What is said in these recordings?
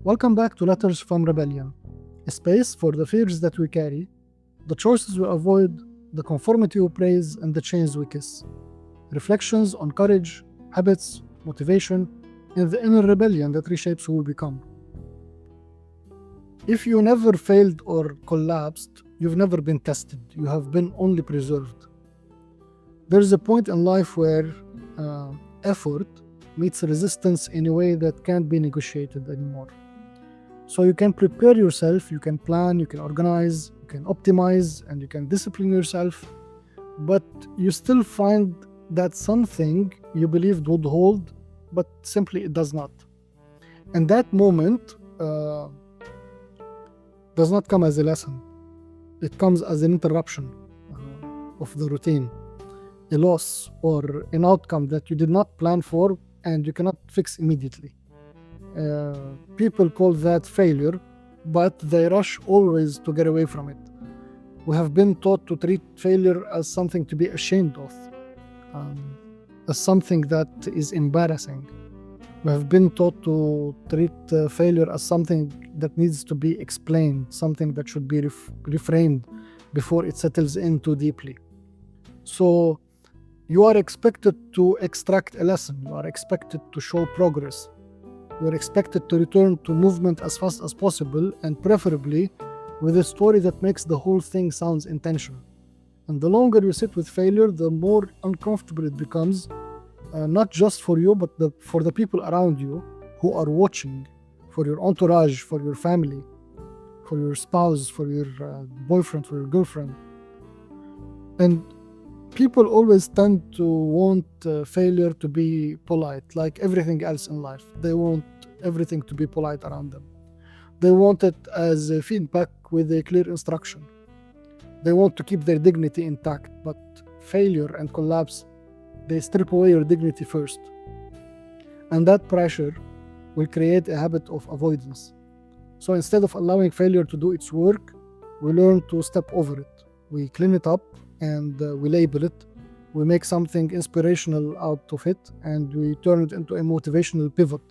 Welcome back to Letters from Rebellion, a space for the fears that we carry, the choices we avoid, the conformity we praise, and the chains we kiss. Reflections on courage, habits, motivation, and the inner rebellion that reshapes who we become. If you never failed or collapsed, you've never been tested. You have been only preserved. There's a point in life where effort meets resistance in a way that can't be negotiated anymore. So you can prepare yourself, you can plan, you can organize, you can optimize, and you can discipline yourself, but you still find that something you believed would hold, but simply it does not. And that moment does not come as a lesson. It comes as an interruption of the routine, a loss or an outcome that you did not plan for and you cannot fix immediately. People call that failure, but they rush always to get away from it. We have been taught to treat failure as something to be ashamed of, as something that is embarrassing. We have been taught to treat failure as something that needs to be explained, something that should be reframed before it settles in too deeply. So you are expected to extract a lesson, you are expected to show progress. You are expected to return to movement as fast as possible, and preferably with a story that makes the whole thing sounds intentional. And the longer you sit with failure, the more uncomfortable it becomes, not just for you, but for the people around you who are watching, for your entourage, for your family, for your spouse, for your boyfriend, for your girlfriend. And people always tend to want failure to be polite, like everything else in life. They want everything to be polite around them. They want it as a feedback with a clear instruction. They want to keep their dignity intact, but failure and collapse, they strip away your dignity first. And that pressure will create a habit of avoidance. So instead of allowing failure to do its work, we learn to step over it. We clean it up, and we label it, we make something inspirational out of it, and we turn it into a motivational pivot.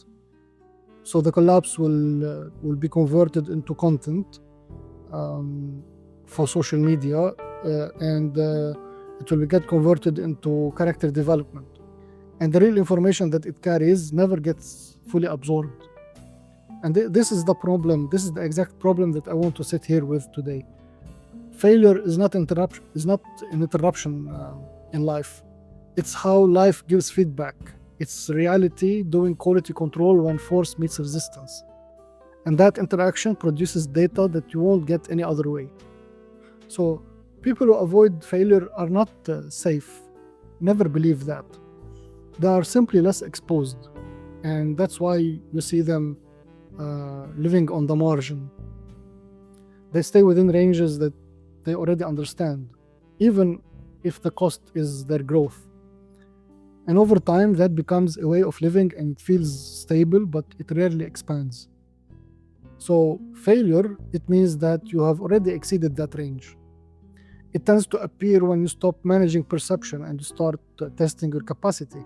So the collapse will be converted into content for social media, and it will get converted into character development. And the real information that it carries never gets fully absorbed. And this is the problem, this is the exact problem that I want to sit here with today. Failure is not an interruption in life. It's how life gives feedback. It's reality doing quality control when force meets resistance. And that interaction produces data that you won't get any other way. So people who avoid failure are not safe. Never believe that. They are simply less exposed. And that's why you see them living on the margin. They stay within ranges that they already understand, even if the cost is their growth. And over time, that becomes a way of living, and it feels stable, but it rarely expands. So failure, it means that you have already exceeded that range. It tends to appear when you stop managing perception and you start testing your capacity.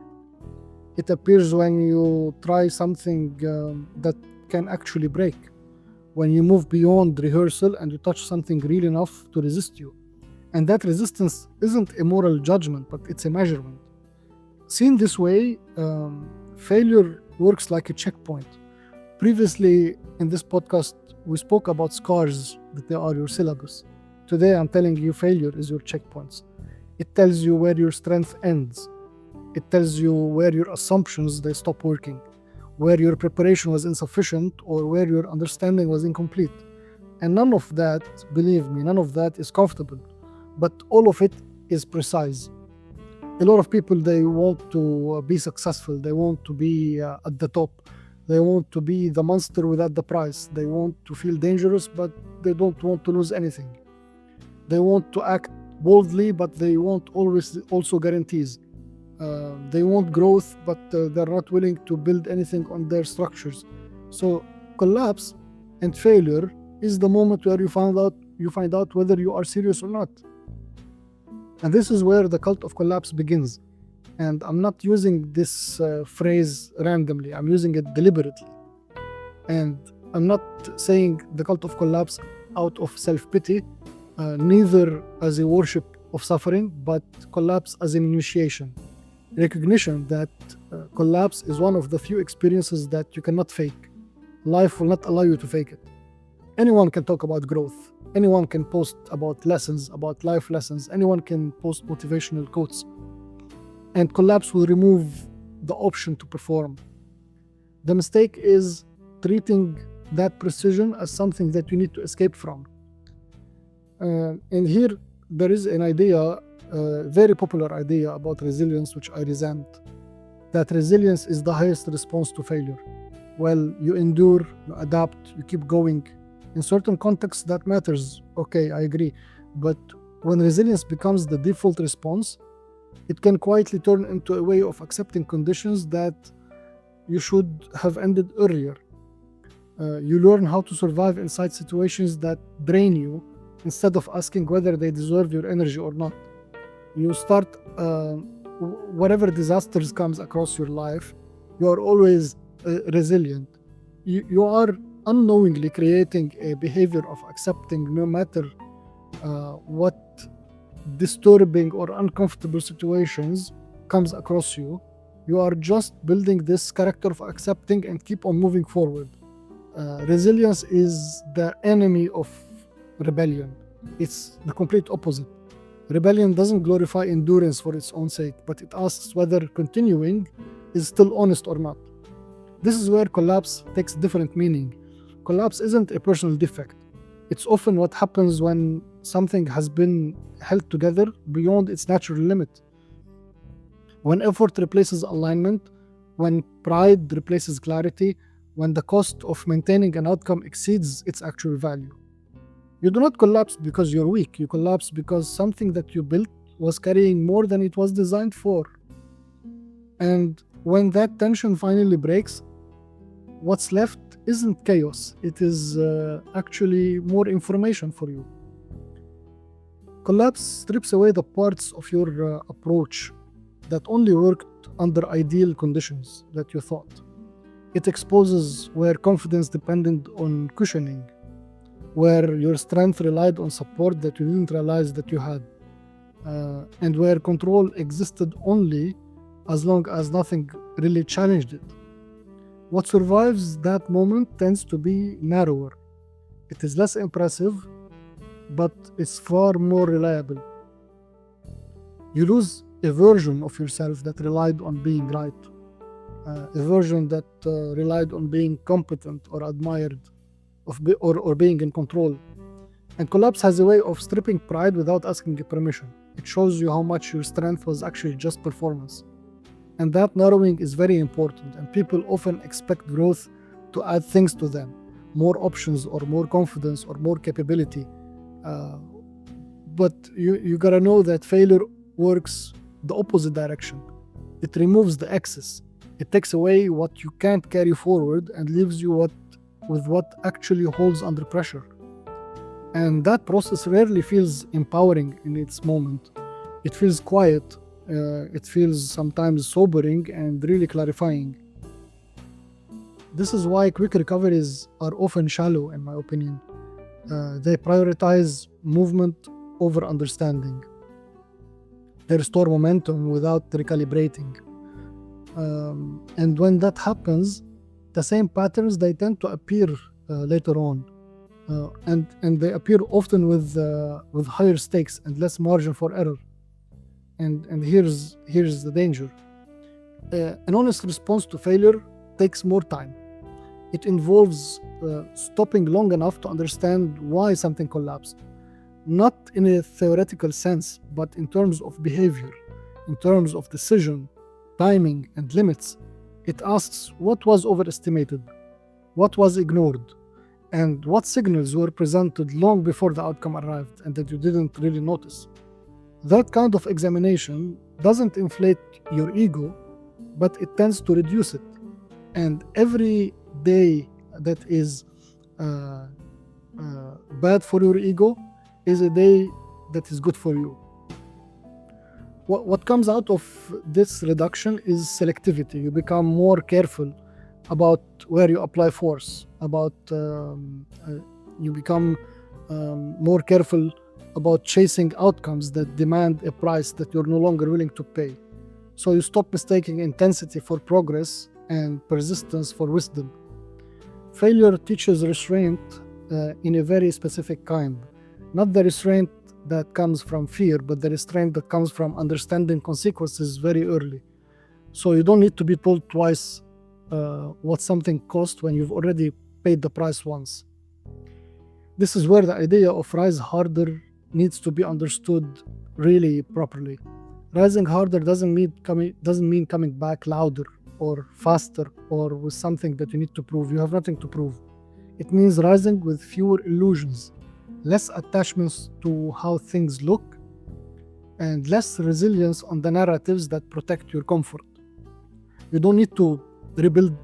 It appears when you try something that can actually break. When you move beyond rehearsal and you touch something real enough to resist you. And that resistance isn't a moral judgment, but it's a measurement. Seen this way, failure works like a checkpoint. Previously in this podcast, we spoke about scars, that they are your syllabus. Today I'm telling you failure is your checkpoints. It tells you where your strength ends. It tells you where your assumptions, they stop working, where your preparation was insufficient, or where your understanding was incomplete. And none of that, believe me, none of that is comfortable, but all of it is precise. A lot of people, they want to be successful, they want to be at the top, they want to be the monster without the prize, they want to feel dangerous, but they don't want to lose anything. They want to act boldly, but they want always also guarantees. They want growth, but they're not willing to build anything on their structures. So collapse and failure is the moment where you find out whether you are serious or not. And this is where the cult of collapse begins. And I'm not using this phrase randomly, I'm using it deliberately. And I'm not saying the cult of collapse out of self-pity, neither as a worship of suffering, but collapse as an initiation. Recognition that collapse is one of the few experiences that you cannot fake. Life will not allow you to fake it. Anyone can talk about growth. Anyone can post about lessons, about life lessons. Anyone can post motivational quotes. And collapse will remove the option to perform. The mistake is treating that precision as something that you need to escape from. And here there is an idea, a very popular idea about resilience, which I resent, that resilience is the highest response to failure. Well, you endure, you adapt, you keep going. In certain contexts that matters, okay, I agree. But when resilience becomes the default response, it can quietly turn into a way of accepting conditions that you should have ended earlier. You learn how to survive inside situations that drain you instead of asking whether they deserve your energy or not. You start, whatever disasters comes across your life, you are always resilient. You are unknowingly creating a behavior of accepting no matter what disturbing or uncomfortable situations comes across you. You are just building this character of accepting and keep on moving forward. Resilience is the enemy of rebellion. It's the complete opposite. Rebellion doesn't glorify endurance for its own sake, but it asks whether continuing is still honest or not. This is where collapse takes different meaning. Collapse isn't a personal defect. It's often what happens when something has been held together beyond its natural limit. When effort replaces alignment, when pride replaces clarity, when the cost of maintaining an outcome exceeds its actual value. You do not collapse because you're weak. You collapse because something that you built was carrying more than it was designed for. And when that tension finally breaks, what's left isn't chaos. It is actually more information for you. Collapse strips away the parts of your approach that only worked under ideal conditions that you thought. It exposes where confidence depended on cushioning, where your strength relied on support that you didn't realize that you had, and where control existed only as long as nothing really challenged it. What survives that moment tends to be narrower. It is less impressive, but it's far more reliable. You lose a version of yourself that relied on being right, a version that relied on being competent or admired, or being in control. And collapse has a way of stripping pride without asking permission. It shows you how much your strength was actually just performance. And that narrowing is very important, and people often expect growth to add things to them, more options or more confidence or more capability. But you gotta know that failure works the opposite direction. It removes the excess. It takes away what you can't carry forward and leaves you with what actually holds under pressure. And that process rarely feels empowering in its moment. It feels quiet. It feels sometimes sobering and really clarifying. This is why quick recoveries are often shallow, in my opinion. They prioritize movement over understanding. They restore momentum without recalibrating. And when that happens, the same patterns, they tend to appear later on. And they appear often with higher stakes and less margin for error. And here's the danger. An honest response to failure takes more time. It involves stopping long enough to understand why something collapsed. Not in a theoretical sense, but in terms of behavior, in terms of decision, timing, and limits. It asks what was overestimated, what was ignored, and what signals were presented long before the outcome arrived and that you didn't really notice. That kind of examination doesn't inflate your ego, but it tends to reduce it. And every day that is bad for your ego is a day that is good for you. What comes out of this reduction is selectivity. You become more careful about where you apply force, about you become more careful about chasing outcomes that demand a price that you're no longer willing to pay. So you stop mistaking intensity for progress and persistence for wisdom. Failure teaches restraint in a very specific kind. Not the restraint that comes from fear, but the restraint that comes from understanding consequences very early. So you don't need to be told twice what something costs when you've already paid the price once. This is where the idea of rise harder needs to be understood really properly. Rising harder doesn't mean coming back louder or faster or with something that you need to prove. You have nothing to prove. It means rising with fewer illusions, less attachments to how things look, and less resilience on the narratives that protect your comfort. You don't need to rebuild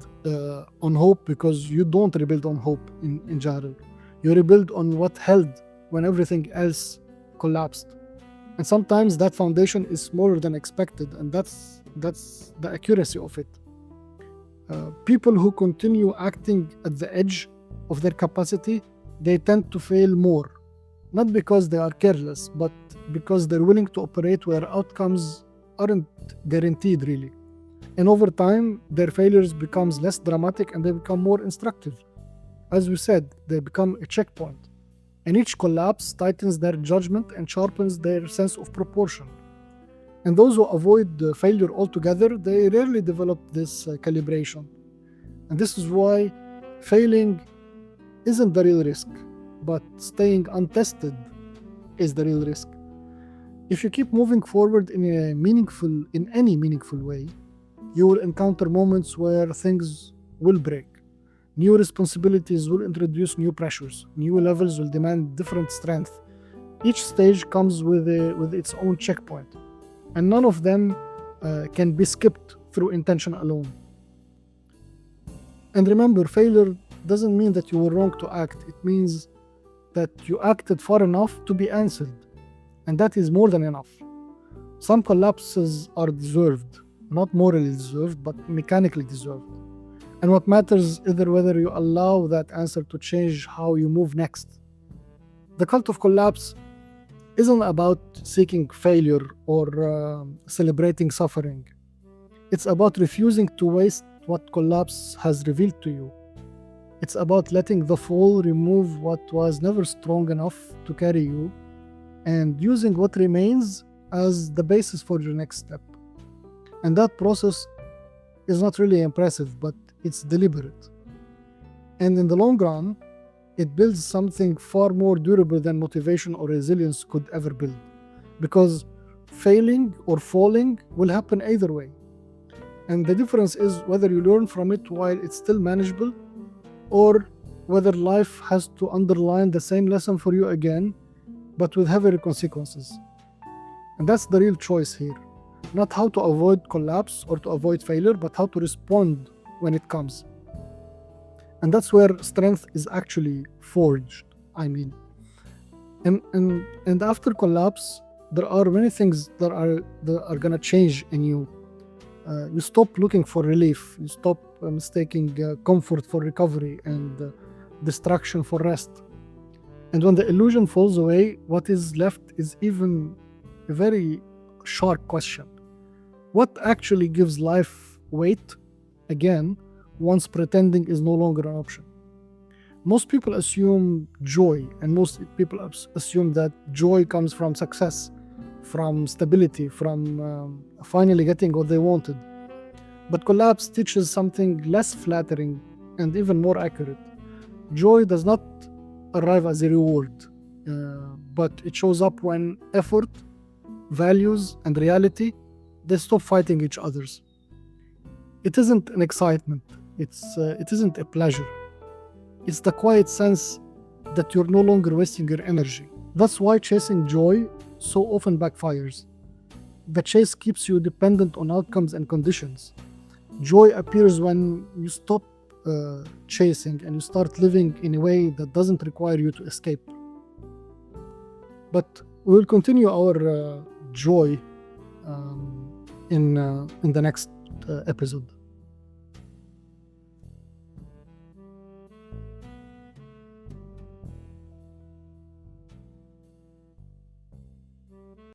on hope, because you don't rebuild on hope in general. You rebuild on what held when everything else collapsed. And sometimes that foundation is smaller than expected, and that's the accuracy of it. People who continue acting at the edge of their capacity, they tend to fail more. Not because they are careless, but because they're willing to operate where outcomes aren't guaranteed really. And over time, their failures becomes less dramatic and they become more instructive. As we said, they become a checkpoint. And each collapse tightens their judgment and sharpens their sense of proportion. And those who avoid failure altogether, they rarely develop this calibration. And this is why failing isn't the real risk, but staying untested is the real risk. If you keep moving forward in any meaningful way, you will encounter moments where things will break. New responsibilities will introduce new pressures. New levels will demand different strength. Each stage comes with its own checkpoint, and none of them can be skipped through intention alone. And remember, failure doesn't mean that you were wrong to act. It means that you acted far enough to be answered, and that is more than enough. Some collapses are deserved, not morally deserved, but mechanically deserved. And what matters is whether you allow that answer to change how you move next. The cult of collapse isn't about seeking failure or celebrating suffering. It's about refusing to waste what collapse has revealed to you. It's about letting the fall remove what was never strong enough to carry you and using what remains as the basis for your next step. And that process is not really impressive, but it's deliberate. And in the long run, it builds something far more durable than motivation or resilience could ever build. Because failing or falling will happen either way. And the difference is whether you learn from it while it's still manageable, or whether life has to underline the same lesson for you again, but with heavier consequences. And that's the real choice here. Not how to avoid collapse or to avoid failure, but how to respond when it comes. And that's where strength is actually forged, And after collapse, there are many things that are gonna change in you. You stop looking for relief. You stop mistaking comfort for recovery and distraction for rest. And when the illusion falls away, what is left is even a very sharp question. What actually gives life weight again once pretending is no longer an option? Most people assume joy, and most people assume that joy comes from success, from stability, from finally getting what they wanted. But collapse teaches something less flattering and even more accurate. Joy does not arrive as a reward, but it shows up when effort, values, and reality, they stop fighting each other. It isn't an excitement. It isn't a pleasure. It's the quiet sense that you're no longer wasting your energy. That's why chasing joy so often backfires. The chase keeps you dependent on outcomes and conditions. Joy appears when you stop chasing and you start living in a way that doesn't require you to escape. But we will continue our joy in the next episode.